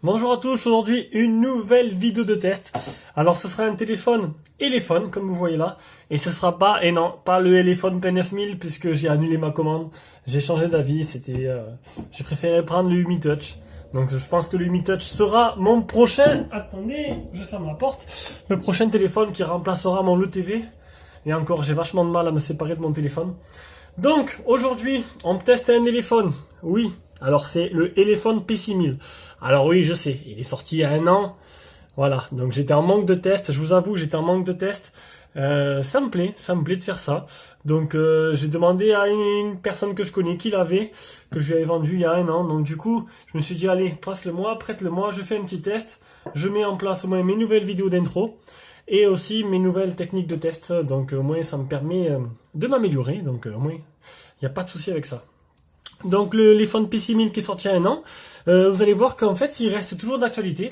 Bonjour à tous, aujourd'hui une nouvelle vidéo de test. Alors ce sera un téléphone comme vous voyez là, et ce sera pas, et non, pas le Elephone P9000 puisque j'ai annulé ma commande, j'ai changé d'avis, j'ai préféré prendre le Umi Touch. Donc je pense que le Umi Touch sera mon prochain, attendez, je ferme la porte, le prochain téléphone qui remplacera mon LeTV. Et encore, j'ai vachement de mal à me séparer de mon téléphone. Donc aujourd'hui, on teste un téléphone, oui. Alors c'est le Elephone P6000. Alors oui, je sais, il est sorti il y a un an. Voilà, donc j'étais en manque de test. Je vous avoue, j'étais en manque de test. Ça me plaît de faire ça. Donc j'ai demandé à une personne que je connais qui l'avait, que je lui avais vendu il y a un an. Donc du coup, je me suis dit allez, passe-le-moi, prête-le-moi, je fais un petit test. Je mets en place au moins mes nouvelles vidéos d'intro et aussi mes nouvelles techniques de test. Donc au moins ça me permet de m'améliorer. Donc au moins, il n'y a pas de souci avec ça. Donc l'iPhone P6000 qui est sorti il y a un an, vous allez voir qu'en fait il reste toujours d'actualité.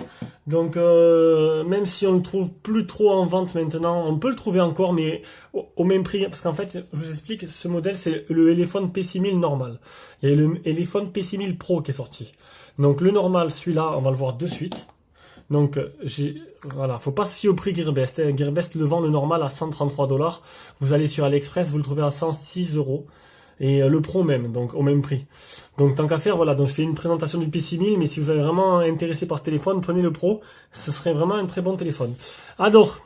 Donc même si on ne le trouve plus trop en vente maintenant, on peut le trouver encore mais au même prix. Parce qu'en fait, je vous explique, ce modèle c'est le Elephone P6000 normal. Il y a le Elephone P6000 Pro qui est sorti. Donc le normal, celui-là, on va le voir de suite. Donc voilà, faut pas se fier au prix Gearbest. Gearbest le vend le normal à 133 $. Vous allez sur AliExpress, vous le trouvez à 106 €. Et le Pro même, donc au même prix. Donc tant qu'à faire, voilà, donc je fais une présentation du P6000, mais si vous êtes vraiment intéressé par ce téléphone, prenez le Pro, ce serait vraiment un très bon téléphone. Alors,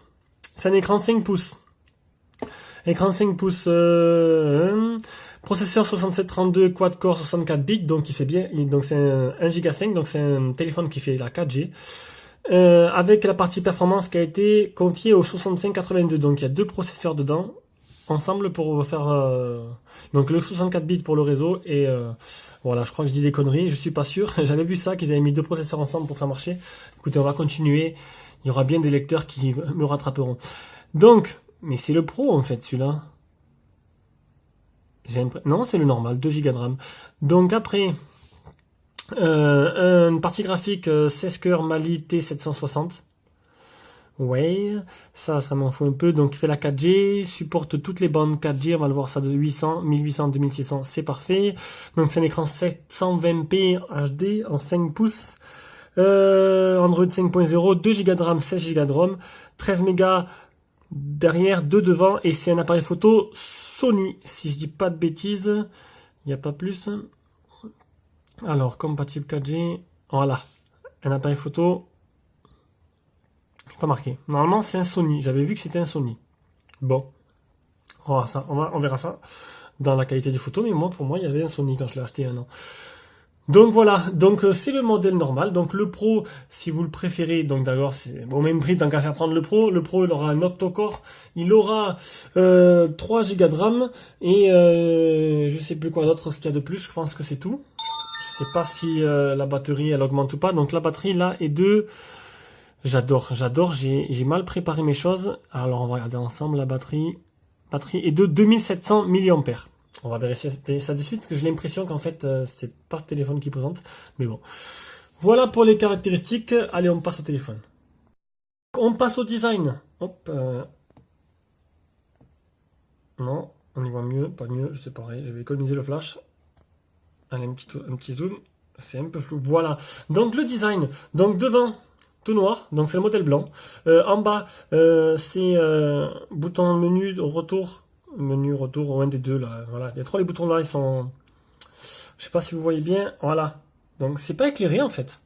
c'est un écran 5 pouces. Écran 5 pouces, processeur 6732 quad-core 64 bits, donc il fait bien, donc c'est un 1 Go 5, donc c'est un téléphone qui fait la 4G. Avec la partie performance qui a été confiée au 6582, donc il y a deux processeurs dedans, ensemble pour faire donc le 64 bits pour le réseau et voilà, je crois que je dis des conneries, je suis pas sûr. J'avais vu ça qu'ils avaient mis deux processeurs ensemble pour faire marcher. Écoutez, on va continuer, il y aura bien des lecteurs qui me rattraperont. Donc, mais c'est le Pro en fait celui-là. Non, c'est le normal, 2 Go de RAM. Donc après une partie graphique 16 coeurs Mali T760. Ouais, ça m'en fout un peu. Donc, il fait la 4G, supporte toutes les bandes 4G. On va le voir ça de 800, 1800, 2600, c'est parfait. Donc, c'est un écran 720p HD en 5 pouces. Android 5.0, 2 Go de RAM, 16 Go de ROM, 13 mégas derrière, 2 devant. Et c'est un appareil photo Sony, si je dis pas de bêtises. Il n'y a pas plus. Alors, compatible 4G. Voilà, un appareil photo. Pas marqué. Normalement, c'est un Sony. J'avais vu que c'était un Sony. Bon. On verra ça dans la qualité des photos. Mais moi, pour moi, il y avait un Sony quand je l'ai acheté il y a un an. Donc voilà. Donc c'est le modèle normal. Donc le Pro, si vous le préférez, donc d'accord, c'est au même prix tant qu'à faire prendre le Pro. Le Pro, il aura un octa-core. Il aura 3 Go de RAM. Et je sais plus quoi d'autre ce qu'il y a de plus. Je pense que c'est tout. Je sais pas si la batterie, elle augmente ou pas. Donc la batterie, là, est de... J'adore, j'ai mal préparé mes choses. Alors on va regarder ensemble la batterie. Batterie est de 2700 mAh. On va vérifier ça de suite, parce que j'ai l'impression qu'en fait c'est pas ce téléphone qui présente. Mais bon. Voilà pour les caractéristiques. Allez, on passe au téléphone. On passe au design. Hop. Non, on y voit mieux, pas mieux, je sais pas. Je vais économiser le flash. Allez, un petit zoom. C'est un peu flou. Voilà. Donc le design. Donc devant, tout noir, donc c'est le modèle blanc. En bas, c'est bouton menu retour, un des deux là. Voilà, il y a trois les boutons là, ils sont, je sais pas si vous voyez bien. Voilà, donc c'est pas éclairé en fait.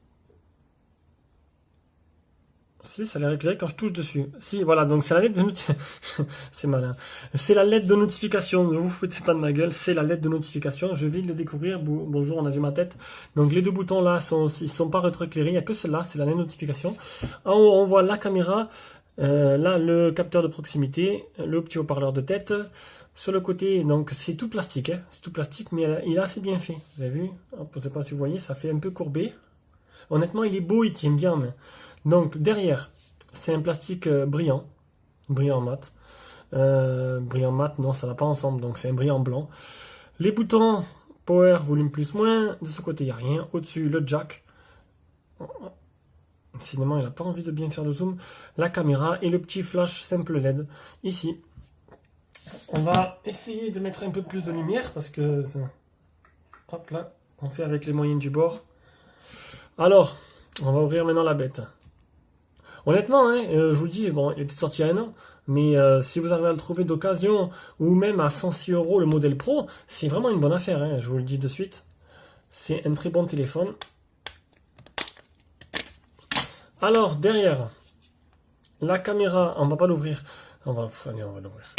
Si, ça a l'air éclairé quand je touche dessus. Si, voilà, donc c'est la LED de notification. C'est malin. C'est la LED de notification. Ne vous foutez pas de ma gueule. C'est la LED de notification. Je viens de le découvrir. Bonjour, on a vu ma tête. Donc les deux boutons là ils sont pas rétroéclairés. Il n'y a que celle-là. C'est la LED de notification. En haut, on voit la caméra. Là, le capteur de proximité. Le petit haut-parleur de tête. Sur le côté, donc c'est tout plastique. Hein. C'est tout plastique, mais il est assez bien fait. Vous avez vu? Je ne sais pas si vous voyez, ça fait un peu courbé. Honnêtement, il est beau, il tient bien en main. Donc derrière, c'est un plastique brillant mat. Brillant mat, non, ça va pas ensemble, donc c'est un brillant blanc. Les boutons power, volume plus moins. De ce côté, il n'y a rien. Au-dessus, le jack. Décidément, il n'a pas envie de bien faire le zoom. La caméra et le petit flash simple LED ici. On va essayer de mettre un peu plus de lumière parce que hop là, on fait avec les moyens du bord. Alors, On va ouvrir maintenant la bête. Honnêtement, hein, je vous dis, bon, il était sorti il y a un an, mais si vous arrivez à le trouver d'occasion, ou même à 106 euros le modèle Pro, c'est vraiment une bonne affaire, hein, je vous le dis de suite. C'est un très bon téléphone. Alors, derrière, la caméra, on va pas l'ouvrir. Allez, on va l'ouvrir.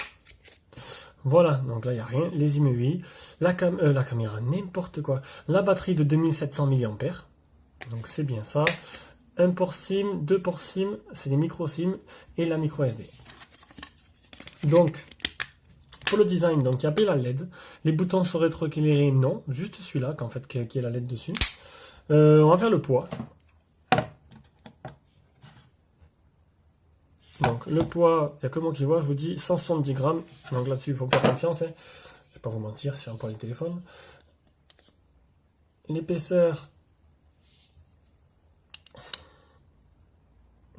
Voilà, donc là, il n'y a rien. Les IMEI, la caméra, n'importe quoi. La batterie de 2700 mAh. Donc, c'est bien ça. Un port SIM, deux ports SIM, c'est des micro SIM et la micro SD. Donc, pour le design, donc il y a bien la LED. Les boutons sont rétroéclairés, non. Juste celui-là, qu'en fait, qui est la LED dessus. On va faire le poids. Donc, le poids, il n'y a que moi qui vois, je vous dis 170 grammes. Donc là-dessus, il faut faire confiance. Hein. Je vais pas vous mentir, c'est un poids du téléphone. L'épaisseur,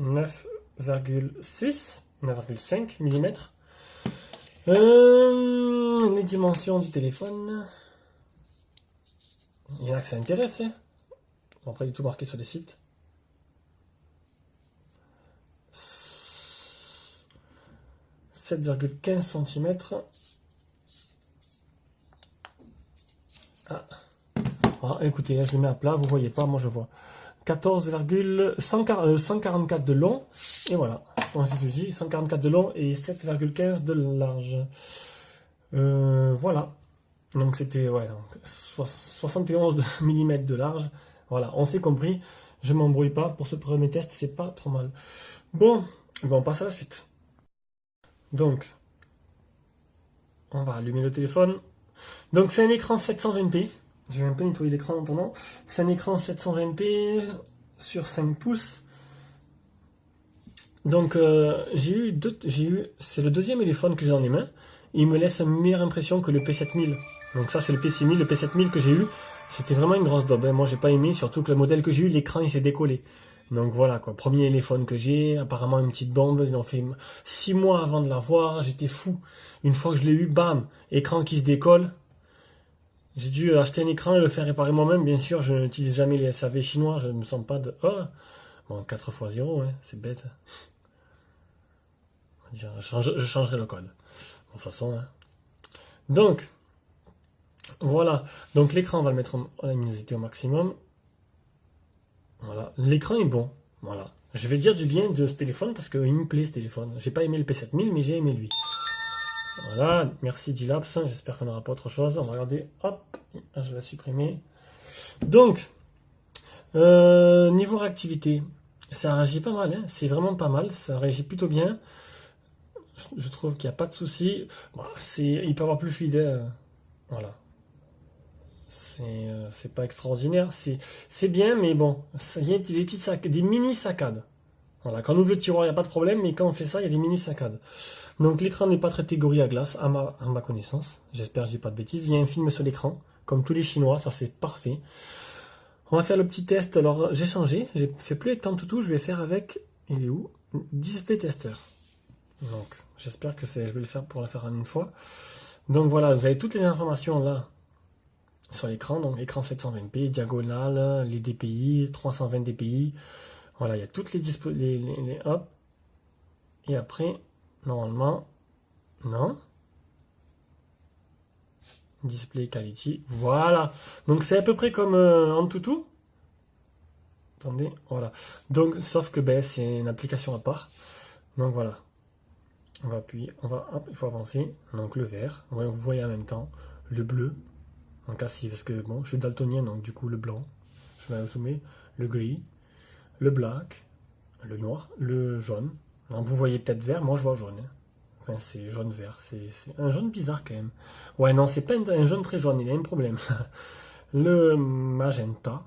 9,6, 9,5 mm. Les dimensions du téléphone. Il y en a que ça intéresse. Hein. On va pas du tout marqué sur les sites. 7,15 cm. Ah. Écoutez, je le mets à plat, vous voyez pas, moi je vois. 144 de long, et voilà. Je 144 de long et 7,15 de large. Voilà. Donc c'était 71 mm de large. Voilà, on s'est compris. Je m'embrouille pas. Pour ce premier test, c'est pas trop mal. Bon, on passe à la suite. Donc, on va allumer le téléphone. Donc c'est un écran 720p. Je vais un peu nettoyer l'écran en attendant. C'est un écran 720p sur 5 pouces. Donc c'est le deuxième téléphone que j'ai dans les mains. Il me laisse une meilleure impression que le P7000. Donc ça c'est le P6000, le P7000 que j'ai eu. C'était vraiment une grosse daube. Moi j'ai pas aimé, surtout que le modèle que j'ai eu, l'écran il s'est décollé. Donc voilà quoi, premier téléphone que j'ai, apparemment une petite bombe, ils ont fait 6 mois avant de l'avoir, j'étais fou. Une fois que je l'ai eu, bam, écran qui se décolle. J'ai dû acheter un écran et le faire réparer moi-même, bien sûr, je n'utilise jamais les SAV chinois, je ne me sens pas de... Oh bon, 4x0, hein, c'est bête. Je changerai le code. De toute façon, hein. Donc, voilà. Donc l'écran, on va le mettre en luminosité au maximum. Voilà, l'écran est bon. Voilà. Je vais dire du bien de ce téléphone parce qu'il me plaît ce téléphone. J'ai pas aimé le P7000, mais j'ai aimé lui. Voilà, merci D-Labs. J'espère qu'on n'aura pas autre chose. On va regarder. Hop, je vais supprimer. Donc, niveau réactivité, ça réagit pas mal. Hein. C'est vraiment pas mal. Ça réagit plutôt bien. Je trouve qu'il n'y a pas de souci. Bon, il peut avoir plus fluide. Voilà. C'est pas extraordinaire, c'est bien, mais bon, il y a des mini saccades. Voilà, quand on ouvre le tiroir, il n'y a pas de problème, mais quand on fait ça, il y a des mini saccades. Donc l'écran n'est pas traité Gorilla Glass, à ma connaissance. J'espère que je dis pas de bêtises. Il y a un film sur l'écran, comme tous les Chinois, ça c'est parfait. On va faire le petit test. Alors j'ai changé, j'ai fait plus avec Tantutu, je vais faire avec, il est où? Display Tester. Donc j'espère que je vais le faire pour la faire en une fois. Donc voilà, vous avez toutes les informations là. Sur l'écran, donc écran 720p, diagonale, les DPI, 320 DPI, voilà, il y a toutes les hop, et après, normalement, non, display quality, voilà, donc c'est à peu près comme Antutu, attendez, voilà, donc, sauf que ben, c'est une application à part, donc voilà, on va appuyer, hop, il faut avancer, donc le vert, ouais, vous voyez en même temps, le bleu, en cas si, parce que bon, je suis daltonien, donc du coup le blanc, je vais zoomer, le gris, le black, le noir, le jaune. Donc vous voyez peut-être vert, moi je vois jaune. Hein. Enfin, c'est jaune-vert, c'est un jaune bizarre quand même. Ouais, non, c'est pas un jaune très jaune, il y a un problème. Le magenta.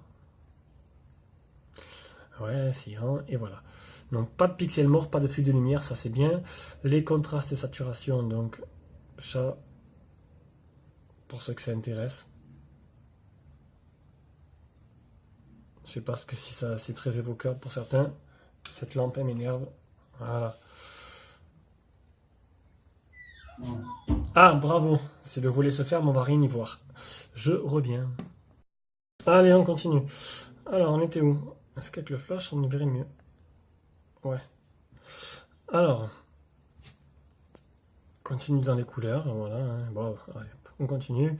Ouais, cyan, et voilà. Donc pas de pixels morts, pas de flux de lumière, ça c'est bien. Les contrastes et saturation, donc ça, pour ceux que ça intéresse. Je sais pas si ça c'est très évoqueur pour certains. Cette lampe elle m'énerve. Voilà. Ah bravo. Si le volet se ferme, on va rien y voir. Je reviens. Allez, on continue. Alors on était où? Est-ce qu'avec le flash, on y verrait mieux? Ouais. Alors, continue dans les couleurs, voilà. Hein. Bon, allez, on continue.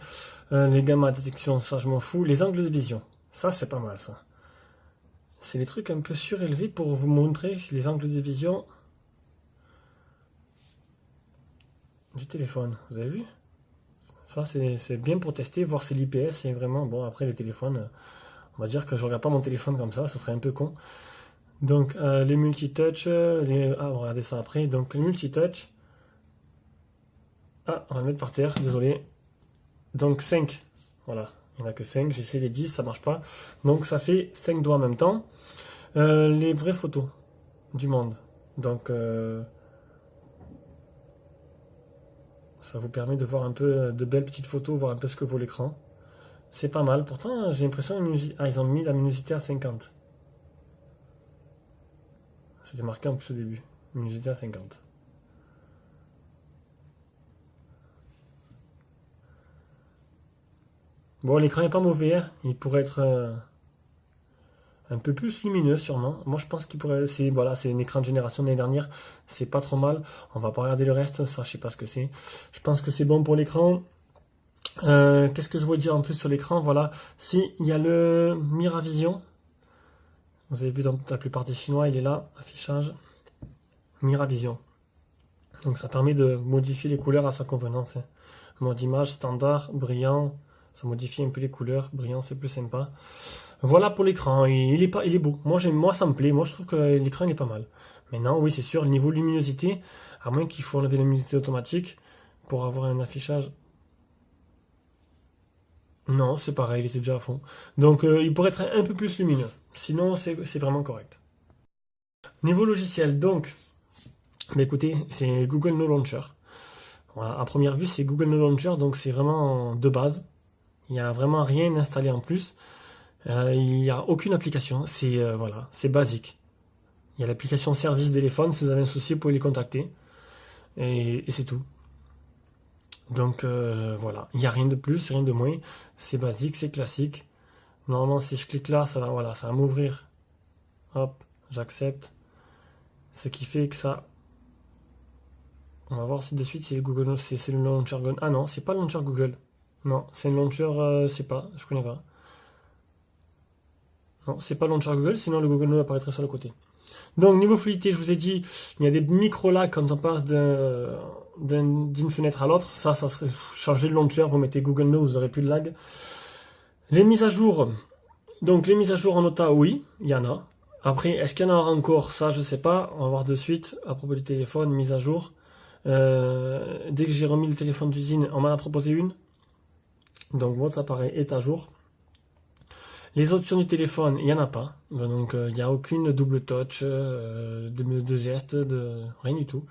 Les gammes à détection, ça je m'en fous. Les angles de vision, ça c'est pas mal ça. C'est des trucs un peu surélevés pour vous montrer les angles de vision du téléphone. Vous avez vu? Ça c'est bien pour tester, voir si l'IPS c'est vraiment bon. Après les téléphones, on va dire que je regarde pas mon téléphone comme ça serait un peu con. Donc les multitouch, on va regarder ça après. Donc les multitouch. Ah, on va le mettre par terre, désolé. Donc 5. Voilà, il n'y en a que 5. J'essaie les 10, ça marche pas. Donc ça fait 5 doigts en même temps. Les vraies photos du monde. Donc ça vous permet de voir un peu de belles petites photos, voir un peu ce que vaut l'écran. C'est pas mal. Pourtant, j'ai l'impression ils ont mis la luminosité à 50. C'était marqué en plus au début. Luminosité à 50. Bon, l'écran n'est pas mauvais, hein. Il pourrait être un peu plus lumineux sûrement. Moi je pense qu'il pourrait. C'est voilà, c'est un écran de génération de l'année dernière. C'est pas trop mal. On va pas regarder le reste, ça je sais pas ce que c'est. Je pense que c'est bon pour l'écran. Qu'est-ce que je voulais dire en plus sur l'écran? Voilà. Si il y a le Miravision. Vous avez vu dans la plupart des Chinois, il est là, affichage. Miravision. Donc ça permet de modifier les couleurs à sa convenance. Hein. Mode image standard, brillant. Ça modifie un peu les couleurs. Brillant, c'est plus sympa. Voilà pour l'écran. Il est beau. Moi, ça me plaît. Moi, je trouve que l'écran il est pas mal. Maintenant, oui, c'est sûr, le niveau luminosité, à moins qu'il faut enlever la luminosité automatique pour avoir un affichage. Non, c'est pareil, il était déjà à fond. Donc, il pourrait être un peu plus lumineux. Sinon, c'est vraiment correct. Niveau logiciel, donc, bah écoutez, c'est Google No Launcher. Voilà, à première vue, c'est Google No Launcher, donc c'est vraiment de base. Il n'y a vraiment rien installé en plus. Il n'y a aucune application. C'est voilà, c'est basique. Il y a l'application service téléphone. Si vous avez un souci, vous pouvez les contacter. Et c'est tout. Donc voilà, il n'y a rien de plus, rien de moins. C'est basique, c'est classique. Normalement, si je clique là, ça va, voilà, ça va m'ouvrir. Hop, j'accepte. Ce qui fait que ça. On va voir si de suite c'est le Google, c'est le launcher Google. Ah non, c'est pas le launcher Google. Non, c'est le launcher, c'est pas, je connais pas. Non, c'est pas le launcher Google, sinon le Google Now apparaîtrait sur le côté. Donc niveau fluidité, je vous ai dit, il y a des micro-lags quand on passe d'une fenêtre à l'autre. Ça serait changer le launcher, vous mettez Google Now, vous aurez plus de lag. Les mises à jour, donc les mises à jour en OTA, oui, il y en a. Après, est-ce qu'il y en aura encore? Ça, je sais pas. On va voir de suite. À propos du téléphone, mise à jour. Dès que j'ai remis le téléphone d'usine, on m'en a proposé une. Donc votre appareil est à jour. Les options du téléphone, il n'y en a pas. Donc il n'y a aucune double touch, de geste, de rien du tout.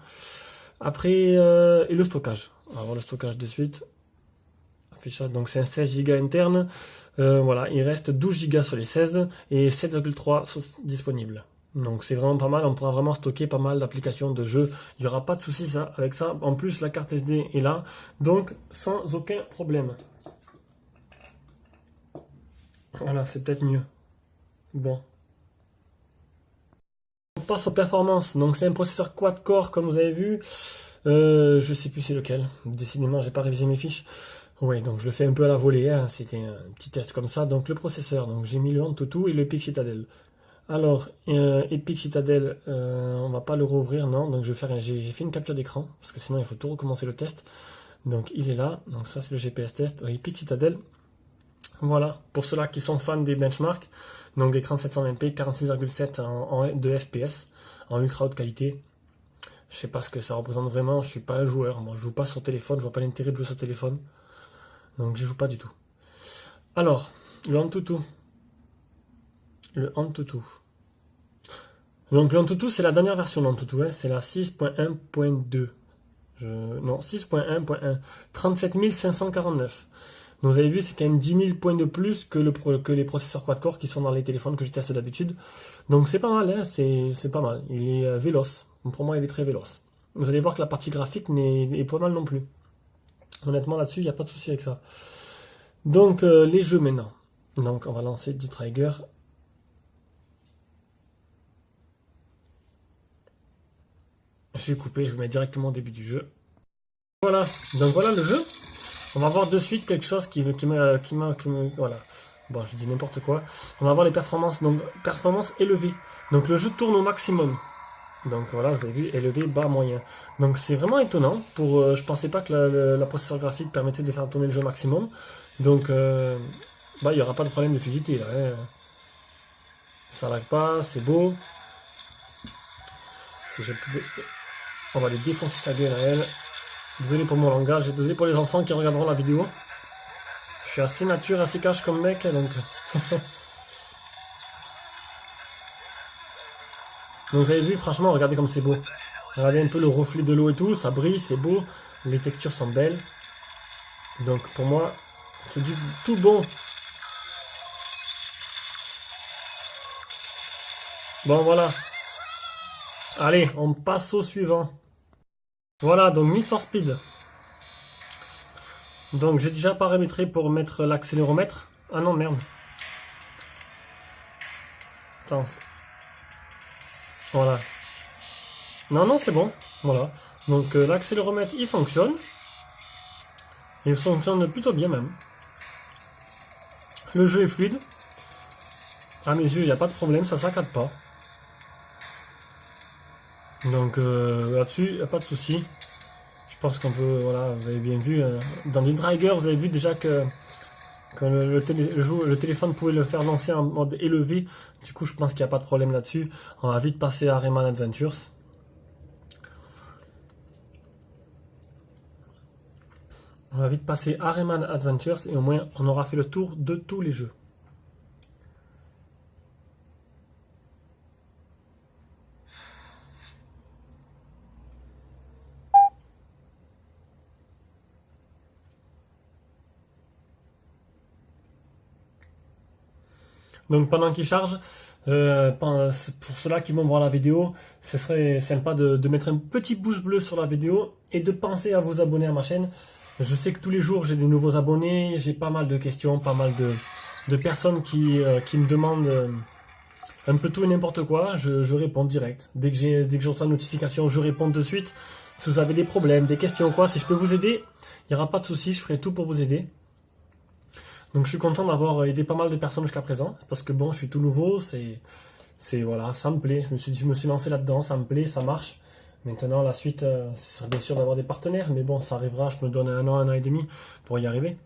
Après, et le stockage. On va voir le stockage de suite. Affichage, donc c'est un 16 Go interne. Voilà, il reste 12 Go sur les 16 et 7,3 sont disponibles. Donc c'est vraiment pas mal, on pourra vraiment stocker pas mal d'applications de jeux. Il n'y aura pas de soucis ça, avec ça. En plus, la carte SD est là, donc sans aucun problème. Voilà, c'est peut-être mieux. Bon. On passe aux performances. Donc c'est un processeur quad-core comme vous avez vu. Je sais plus c'est lequel. Décidément, j'ai pas révisé mes fiches. Oui, donc je le fais un peu à la volée. Hein. C'était un petit test comme ça. Donc le processeur, donc j'ai mis le Antutu et le Epic Citadel. Alors Epic Citadel, on va pas le rouvrir, non. Donc j'ai fait une capture d'écran parce que sinon il faut tout recommencer le test. Donc il est là. Donc ça c'est le GPS test. Epic Citadel. Voilà, pour ceux-là qui sont fans des benchmarks, donc écran 720p, 46,7 de FPS, en ultra haute qualité. Je sais pas ce que ça représente vraiment, je suis pas un joueur, moi je joue pas sur téléphone, je vois pas l'intérêt de jouer sur téléphone, donc je joue pas du tout. Alors, le Antutu. Le Antutu. Donc le Antutu c'est la dernière version de l'Antutu, hein, c'est la 6.1.2. Non, 6.1.1, 37 549. Donc vous avez vu, c'est quand même 10 000 points de plus que les processeurs quad-core qui sont dans les téléphones que je teste d'habitude. Donc c'est pas mal, hein, c'est pas mal. Il est véloce. Pour moi, il est très véloce. Vous allez voir que la partie graphique n'est pas mal non plus. Honnêtement, là-dessus, il n'y a pas de souci avec ça. Donc les jeux maintenant. Donc on va lancer D-Trigger. Je vais couper, je vais mettre directement au début du jeu. Voilà, donc voilà le jeu. On va voir de suite quelque chose qui me... Voilà. Bon, je dis n'importe quoi. On va voir les performances. Donc, performance élevée. Donc, le jeu tourne au maximum. Donc, voilà, vous avez vu, élevé, bas, moyen. Donc, c'est vraiment étonnant. Je pensais pas que la processeur graphique permettait de faire tourner le jeu au maximum. Donc, il n'y aura pas de problème de fluidité, là. Hein. Ça lag pas, c'est beau. Si je pouvais... On va les défoncer sa gueule à elle. Désolé pour mon langage et désolé pour les enfants qui regarderont la vidéo. Je suis assez nature, assez cash comme mec, donc... Donc vous avez vu, franchement, regardez comme c'est beau. Regardez un peu le reflet de l'eau et tout, ça brille, c'est beau. Les textures sont belles. Donc pour moi, c'est du tout bon. Bon, voilà. Allez, on passe au suivant. Voilà, donc Need for Speed. Donc j'ai déjà paramétré pour mettre l'accéléromètre. Ah non, merde. Attends. Voilà. Non, non, c'est bon. Voilà. Donc l'accéléromètre, il fonctionne. Il fonctionne plutôt bien même. Le jeu est fluide. À mes yeux, il n'y a pas de problème, ça saccade pas. Donc là-dessus, il n'y a pas de souci. Je pense qu'on peut, voilà, vous avez bien vu. Dans Dead Trigger, vous avez vu déjà que le téléphone pouvait le faire lancer en mode élevé. Du coup, je pense qu'il n'y a pas de problème là-dessus. On va vite passer à Rayman Adventures. On va vite passer à Rayman Adventures et au moins on aura fait le tour de tous les jeux. Donc pendant qu'il charge, pour ceux-là qui vont voir la vidéo, ce serait sympa de mettre un petit pouce bleu sur la vidéo et de penser à vous abonner à ma chaîne. Je sais que tous les jours j'ai des nouveaux abonnés, j'ai pas mal de questions, pas mal de personnes qui me demandent un peu tout et n'importe quoi. Je réponds direct. Dès que je reçois une notification, je réponds de suite. Si vous avez des problèmes, des questions, quoi, si je peux vous aider, il n'y aura pas de souci, je ferai tout pour vous aider. Donc je suis content d'avoir aidé pas mal de personnes jusqu'à présent, parce que bon, je suis tout nouveau, voilà, ça me plaît. Je me suis lancé là-dedans, ça me plaît, ça marche. Maintenant, la suite, ce serait bien sûr d'avoir des partenaires, mais bon, ça arrivera, je me donne un an et demi pour y arriver.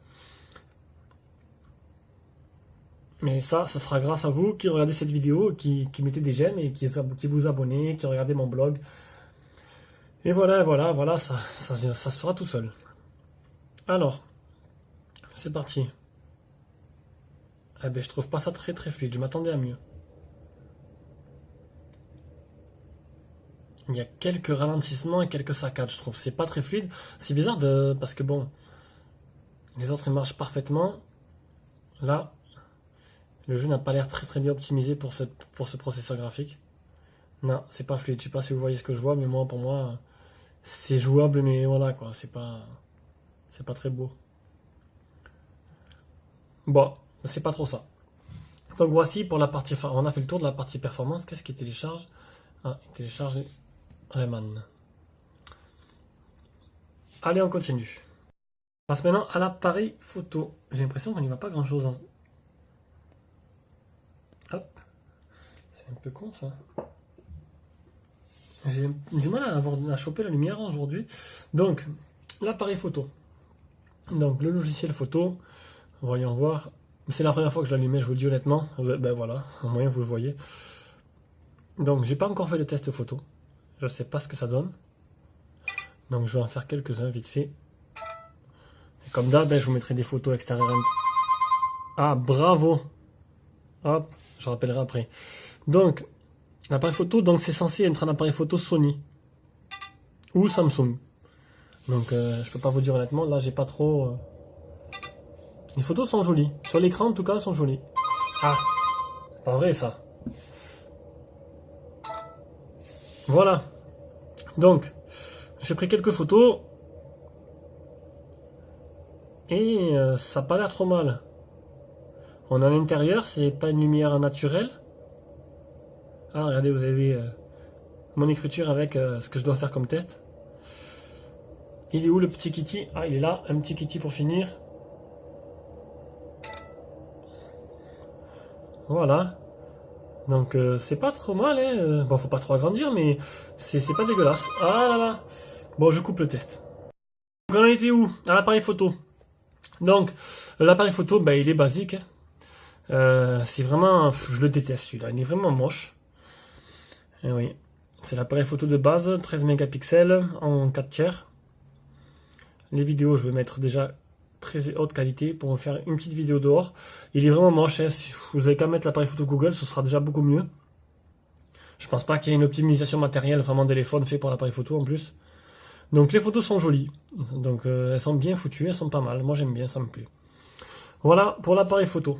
Mais ça, ce sera grâce à vous qui regardez cette vidéo, qui mettez des j'aime et qui vous abonnez, qui regardez mon blog. Et voilà, ça se fera tout seul. Alors, c'est parti. Eh ben, je trouve pas ça très très fluide, je m'attendais à mieux. Il y a quelques ralentissements et quelques saccades, je trouve. C'est pas très fluide. C'est bizarre parce que bon, les autres ils marchent parfaitement. Là, le jeu n'a pas l'air très très bien optimisé pour ce processeur graphique. Non, c'est pas fluide. Je sais pas si vous voyez ce que je vois, mais moi, pour moi, c'est jouable, mais voilà quoi. C'est pas très beau. Bon, c'est pas trop ça. Donc voici pour la partie. On a fait le tour de la partie performance. Qu'est-ce qu'il télécharge? Ah, il télécharge Rayman. Allez, on continue. On passe maintenant à l'appareil photo. J'ai l'impression qu'on n'y va pas grand chose. Hop. C'est un peu con ça. J'ai du mal à choper la lumière aujourd'hui. Donc, l'appareil photo. Donc, le logiciel photo. Voyons voir. C'est la première fois que je l'allumais, je vous le dis honnêtement. Ben voilà, au moyen vous le voyez. Donc, j'ai pas encore fait le test photo. Je sais pas ce que ça donne. Donc, je vais en faire quelques-uns vite fait. Et comme d'hab, je vous mettrai des photos extérieures. Ah, bravo. Hop, je rappellerai après. Donc, l'appareil photo, donc c'est censé être un appareil photo Sony ou Samsung. Donc, je peux pas vous dire honnêtement. Là, j'ai pas trop. Les photos sont jolies. Sur l'écran, en tout cas, elles sont jolies. Ah, c'est pas vrai ça. Voilà. Donc, j'ai pris quelques photos. Et ça n'a pas l'air trop mal. On est à l'intérieur, c'est pas une lumière naturelle. Ah, regardez, vous avez mon écriture avec ce que je dois faire comme test. Il est où le petit Kitty? Ah, il est là, un petit Kitty pour finir. Voilà. Donc c'est pas trop mal, hein. Bon, faut pas trop agrandir, mais c'est pas dégueulasse. Ah là là. Bon, je coupe le test. Donc on en était où? À l'appareil photo. Donc, l'appareil photo, ben, il est basique, hein. C'est vraiment... je le déteste celui-là, il est vraiment moche. Et oui, c'est l'appareil photo de base, 13 mégapixels en 4 tiers. Les vidéos, je vais mettre déjà très haute qualité pour faire une petite vidéo dehors. Il est vraiment moche, hein. Si vous avez qu'à mettre l'appareil photo Google, ce sera déjà beaucoup mieux. Je pense pas qu'il y ait une optimisation matérielle vraiment téléphone fait pour l'appareil photo en plus. Donc les photos sont jolies, donc elles sont bien foutues, elles sont pas mal. Moi j'aime bien, ça me plaît. Voilà pour l'appareil photo.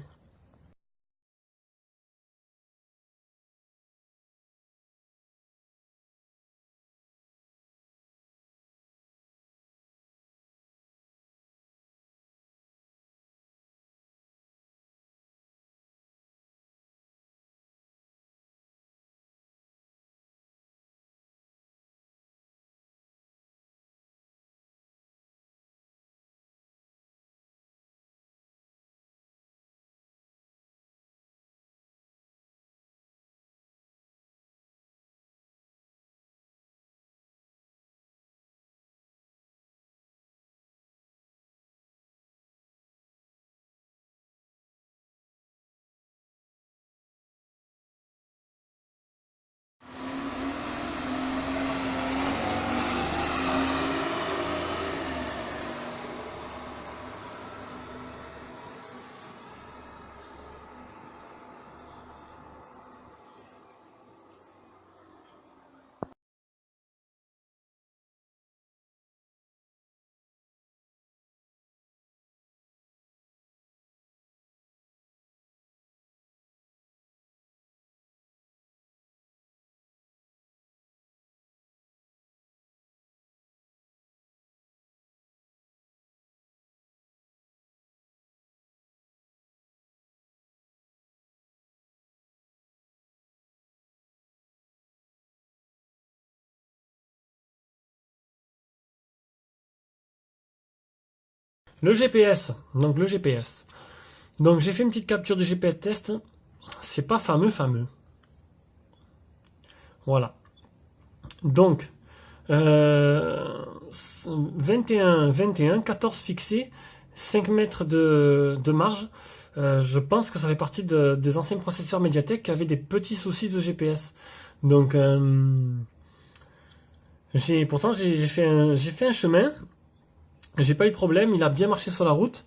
Le GPS, donc le GPS. Donc j'ai fait une petite capture du GPS test. C'est pas fameux. Voilà. Donc 21, 14 fixés, 5 mètres de marge. Je pense que ça fait partie des anciens processeurs Mediatek qui avaient des petits soucis de GPS. Donc pourtant j'ai fait un chemin. J'ai pas eu de problème, il a bien marché sur la route.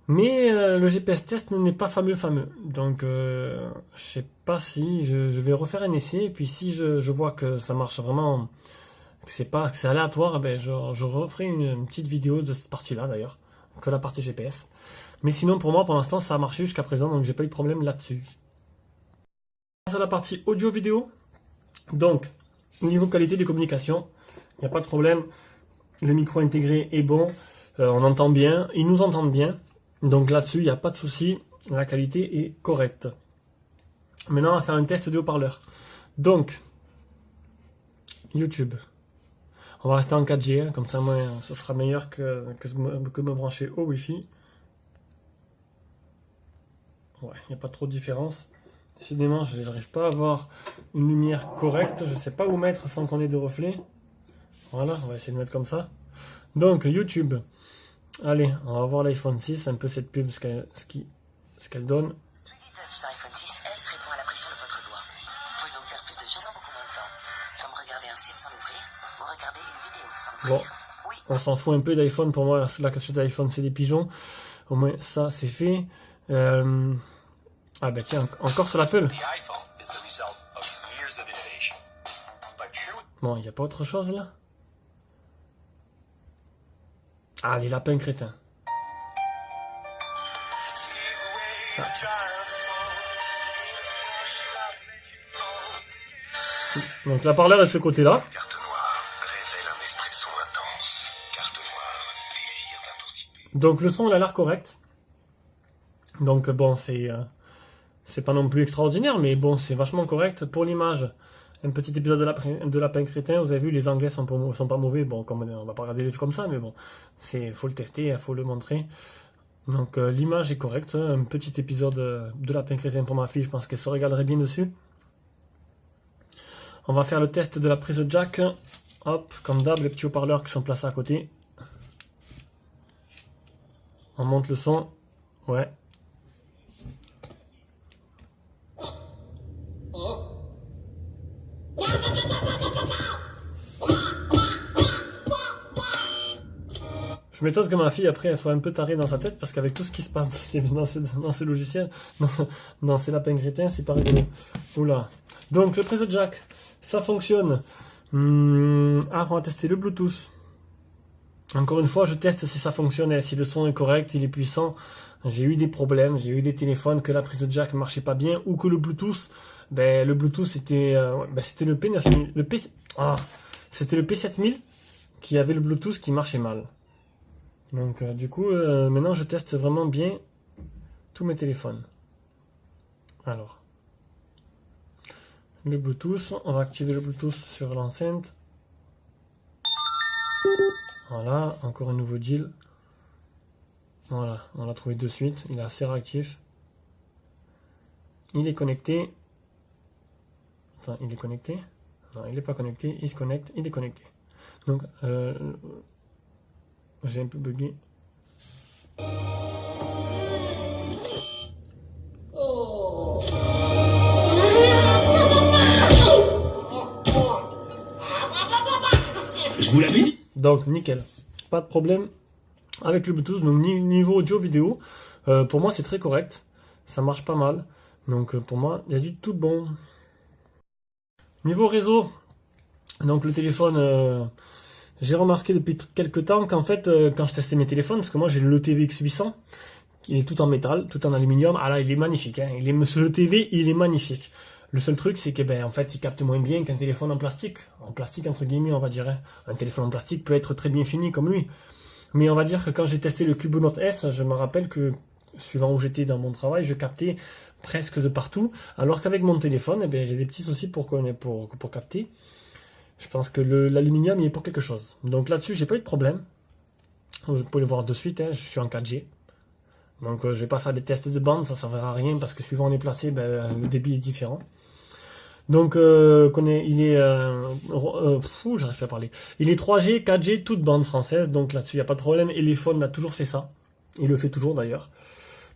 Mais le GPS test n'est pas fameux. Donc je sais pas si je vais refaire un essai. Et puis si je vois que ça marche vraiment, que c'est aléatoire, ben je referai une petite vidéo de cette partie-là d'ailleurs, que la partie GPS. Mais sinon pour moi pour l'instant ça a marché jusqu'à présent, donc j'ai pas eu de problème là-dessus. C'est la partie audio-vidéo. Donc niveau qualité de communication, il n'y a pas de problème. Le micro intégré est bon, on entend bien, ils nous entendent bien. Donc là-dessus, il n'y a pas de souci, la qualité est correcte. Maintenant, on va faire un test de haut-parleur. Donc, YouTube. On va rester en 4G, hein, comme ça, moi, ce sera meilleur que me brancher au Wi-Fi. Ouais, il n'y a pas trop de différence. Décidément, je n'arrive pas à avoir une lumière correcte. Je ne sais pas où mettre sans qu'on ait de reflets. Voilà, on va essayer de mettre comme ça. Donc, YouTube. Allez, on va voir l'iPhone 6, un peu cette pub, ce qu'elle donne. 3D Touch sur iPhone 6S répond à la pression de votre doigt. Vous pouvez donc faire plus de choses en beaucoup moins de temps. Comme regarder un site sans l'ouvrir, ou regarder une vidéo sans l'ouvrir. Bon, Oui. on s'en fout un peu d'iPhone, pour moi, la cachette d'iPhone, c'est des pigeons. Au moins, ça, c'est fait. Ah ben tiens, encore sur l'Apple. Bon, il n'y a pas autre chose, là? Ah, les lapins crétins. Ah. Donc la parleur est de ce côté-là. Carte noire révèle un espresso intense. Carte noire désir d'intensité. Donc le son il a l'air correct. Donc bon, c'est pas non plus extraordinaire, mais bon, c'est vachement correct. Pour l'image, un petit épisode de Lapin Crétin. Vous avez vu, les Anglais sont pas mauvais. Bon, comme on va pas regarder les films comme ça, mais bon, faut le tester, faut le montrer. Donc l'image est correcte. Un petit épisode de Lapin Crétin pour ma fille, je pense qu'elle se régalerait bien dessus. On va faire le test de la prise jack. Hop, comme d'hab, les petits haut-parleurs qui sont placés à côté. On monte le son. Ouais. Je m'étonne que ma fille, après, elle soit un peu tarée dans sa tête, parce qu'avec tout ce qui se passe dans ces logiciels, dans ces lapins crétins, c'est pas rigolo. Oula. Donc, le prise jack, ça fonctionne. On va tester le Bluetooth. Encore une fois, je teste si ça fonctionne, si le son est correct, il est puissant. J'ai eu des problèmes, j'ai eu des téléphones que la prise jack ne marchait pas bien, ou que le Bluetooth, le Bluetooth c'était le P9000, c'était le P7000 qui avait le Bluetooth qui marchait mal. Donc du coup, maintenant je teste vraiment bien tous mes téléphones. Alors, le Bluetooth, on va activer le Bluetooth sur l'enceinte. Voilà, encore un nouveau deal. Voilà, on l'a trouvé de suite, il est assez réactif. Il est connecté. Attends, il est connecté? Non, il n'est pas connecté, il se connecte, il est connecté. Donc, j'ai un peu bugué. Je vous l'avais dit. Donc, nickel. Pas de problème avec le Bluetooth. Donc, niveau audio vidéo, pour moi, c'est très correct. Ça marche pas mal. Donc, pour moi, il y a du tout bon. Niveau réseau, donc le téléphone, j'ai remarqué depuis quelques temps qu'en fait, quand je testais mes téléphones, parce que moi j'ai le TVX 800, il est tout en métal, tout en aluminium. Ah là, il est magnifique. Hein. Le TV, il est magnifique. Le seul truc, c'est que en fait, il capte moins bien qu'un téléphone en plastique. En plastique, entre guillemets, on va dire. Hein. Un téléphone en plastique peut être très bien fini comme lui. Mais on va dire que quand j'ai testé le Cubo Note S, je me rappelle que, suivant où j'étais dans mon travail, je captais presque de partout. Alors qu'avec mon téléphone, j'ai des petits soucis pour capter. Je pense que l'aluminium, il est pour quelque chose. Donc là-dessus, j'ai pas eu de problème. Vous pouvez le voir de suite, hein, je suis en 4G. Donc je vais pas faire des tests de bande, ça servira à rien parce que suivant où on est placé, le débit est différent. Donc il est j'arrive pas à parler. Il est 3G, 4G, toute bande française, donc là-dessus il n'y a pas de problème. Et l'iPhone a toujours fait ça. Il le fait toujours d'ailleurs.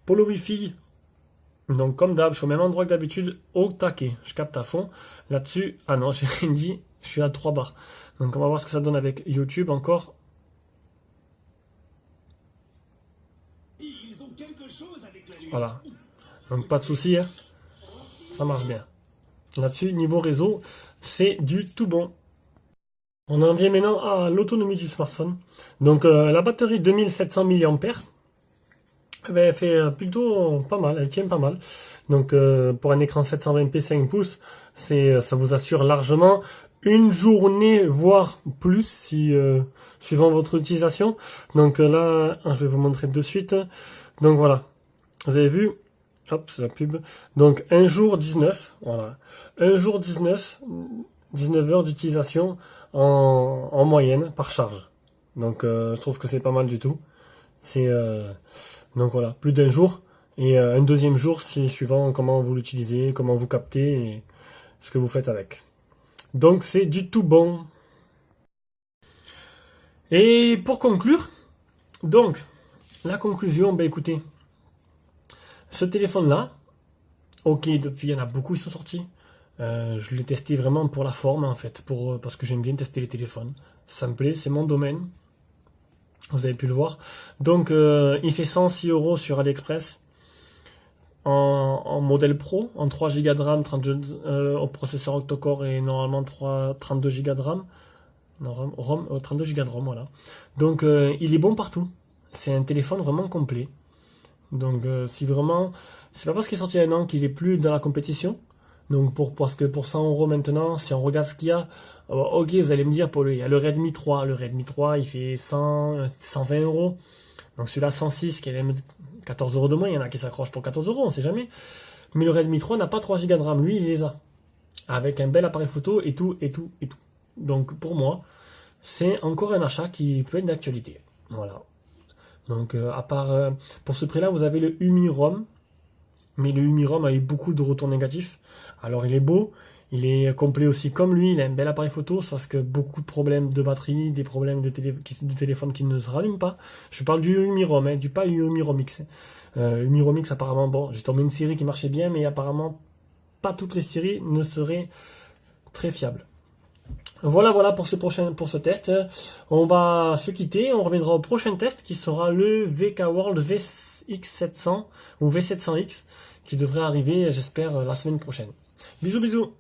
Pour le Wi-Fi, donc comme d'hab, je suis au même endroit que d'habitude, au taquet. Je capte à fond. Là-dessus, ah non, j'ai rien dit, je suis à 3 bars. Donc on va voir ce que ça donne avec YouTube encore. Ils ont quelque chose avec la lune. Voilà. Donc pas de souci, hein. Ça marche bien. Là-dessus, niveau réseau, c'est du tout bon. On en vient maintenant à l'autonomie du smartphone. Donc la batterie 2700 mAh, elle fait plutôt pas mal, elle tient pas mal. Donc pour un écran 720p 5 pouces, ça vous assure largement une journée, voire plus, si suivant votre utilisation. Donc là, je vais vous montrer de suite. Donc voilà, vous avez vu, hop, c'est la pub. Donc un jour 19, voilà, un jour 19 heures d'utilisation en moyenne par charge. Donc je trouve que c'est pas mal du tout. Donc voilà, plus d'un jour. Et un deuxième jour, si suivant comment vous l'utilisez, comment vous captez et ce que vous faites avec. Donc c'est du tout bon. Et pour conclure, donc la conclusion, écoutez, ce téléphone-là, ok, depuis il y en a beaucoup qui sont sortis. Je l'ai testé vraiment pour la forme en fait, parce que j'aime bien tester les téléphones. Ça me plaît, c'est mon domaine. Vous avez pu le voir. Donc il fait 106 € sur AliExpress. En modèle pro, en 3 Go de RAM, au processeur octa-core et normalement 32 Go de RAM. Non, 32 Go de ROM, voilà. Donc il est bon partout. C'est un téléphone vraiment complet. Donc si vraiment, c'est pas parce qu'il est sorti il y a un an qu'il est plus dans la compétition. Donc parce que pour 100 € maintenant, si on regarde ce qu'il y a, ok, vous allez me dire, il y a le Redmi 3. Le Redmi 3, il fait 120 €. Donc celui-là 106, qui est 14 € de moins, il y en a qui s'accrochent pour 14 €, on sait jamais. Mais le Redmi 3 n'a pas 3 Go de RAM, lui il les a. avec un bel appareil photo et tout. Donc pour moi, c'est encore un achat qui peut être d'actualité. Voilà. Donc à part pour ce prix-là, vous avez le Umi ROM, mais le Umi ROM a eu beaucoup de retours négatifs. Alors il est beau, il est complet aussi comme lui, il a un bel appareil photo, sauf que beaucoup de problèmes de batterie, des problèmes de téléphone qui ne se rallument pas. Je parle du Umi ROM, du pas Umi ROM X. Umi ROM X apparemment, bon, j'ai tombé une série qui marchait bien, mais apparemment pas toutes les séries ne seraient très fiables. Voilà pour ce test. On va se quitter, on reviendra au prochain test qui sera le VK World VX700 ou V700X qui devrait arriver, j'espère, la semaine prochaine. Bisous.